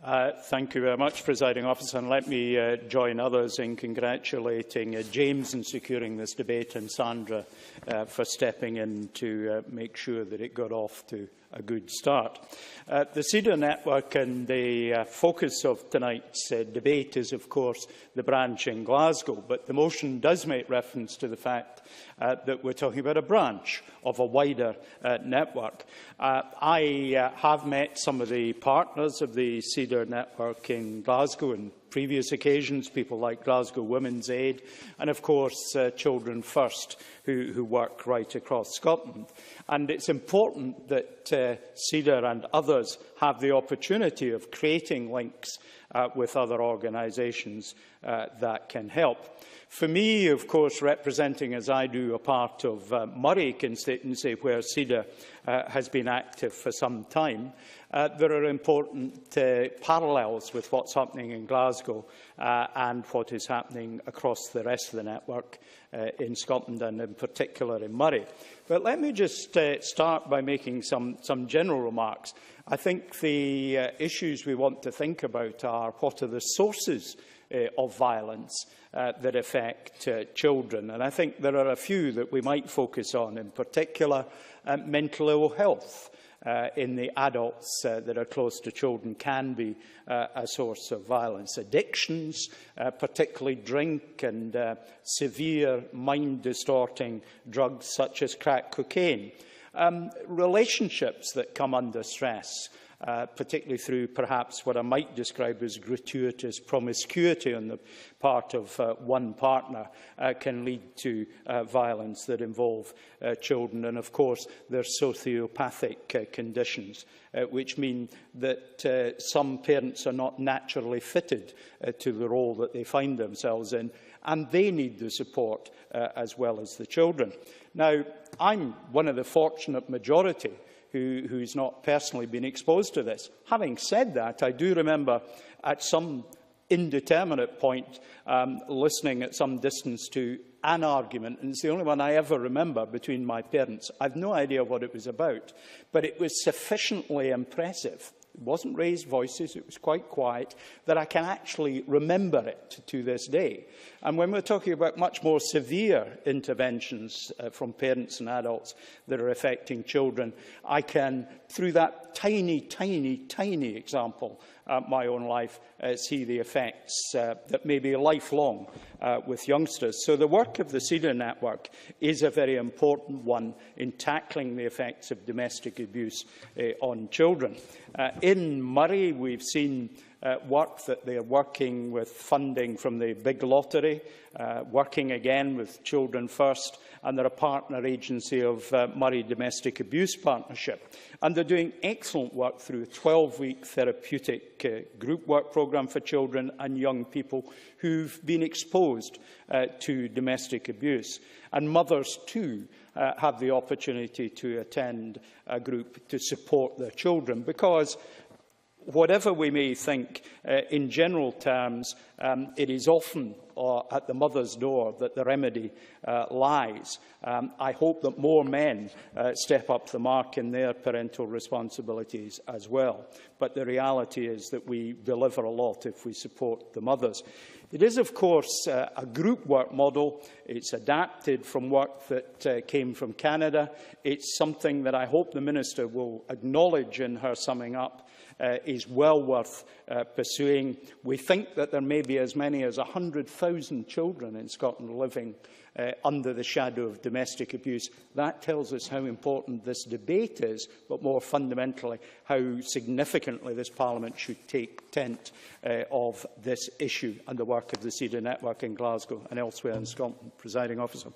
Thank you very much, Presiding Officer, and let me join others in congratulating James in securing this debate and Sandra for stepping in to make sure that it got off to a good start. The CEDAR Network and the focus of tonight's debate is, of course, the branch in Glasgow, but the motion does make reference to the fact that we're talking about a branch of a wider network. I have met some of the partners of the CEDAR Network in Glasgow on previous occasions, people like Glasgow Women's Aid and, of course, Children First, who work right across Scotland. And it's important that CEDAR and others have the opportunity of creating links with other organisations that can help. For me, of course, representing, as I do, a part of Moray constituency, where CEDAR has been active for some time, there are important parallels with what's happening in Glasgow and what is happening across the rest of the network in Scotland and in particular in Moray. But let me just start by making some general remarks. I think the issues we want to think about are what are the sources of violence that affect children. And I think there are a few that we might focus on, in particular mental ill health. In the adults that are close to children can be a source of violence. Addictions, particularly drink and severe mind-distorting drugs such as crack cocaine. Relationships that come under stress, particularly through perhaps what I might describe as gratuitous promiscuity on the part of one partner, can lead to violence that involve children. And, of course, there are sociopathic conditions, which mean that some parents are not naturally fitted to the role that they find themselves in, and they need the support as well as the children. Now, I'm one of the fortunate majority who's not personally been exposed to this. Having said that, I do remember at some indeterminate point listening at some distance to an argument, and it's the only one I ever remember, between my parents. I've no idea what it was about, but it was sufficiently impressive. It wasn't raised voices, it was quite quiet, that I can actually remember it to this day. And when we're talking about much more severe interventions from parents and adults that are affecting children, I can, through that tiny example, my own life, see the effects that may be lifelong with youngsters. So the work of the CEDAR Network is a very important one in tackling the effects of domestic abuse on children. In Moray, we've seen work that they are working with funding from the big lottery, working again with Children First, and they're a partner agency of Moray Domestic Abuse Partnership. And they're doing excellent work through a 12-week therapeutic group work programme for children and young people who've been exposed to domestic abuse. And mothers, too, have the opportunity to attend a group to support their children, because whatever we may think, in general terms, it is often at the mother's door that the remedy lies. I hope that more men step up the mark in their parental responsibilities as well. But the reality is that we deliver a lot if we support the mothers. It is, of course, a group work model. It's adapted from work that came from Canada. It's something that I hope the Minister will acknowledge in her summing up is well worth pursuing. We think that there may be as many as 100,000 children in Scotland living under the shadow of domestic abuse. That tells us how important this debate is, but more fundamentally, how significantly this Parliament should take tent of this issue and the work of the CEDAR Network in Glasgow and elsewhere in Scotland. Presiding Officer.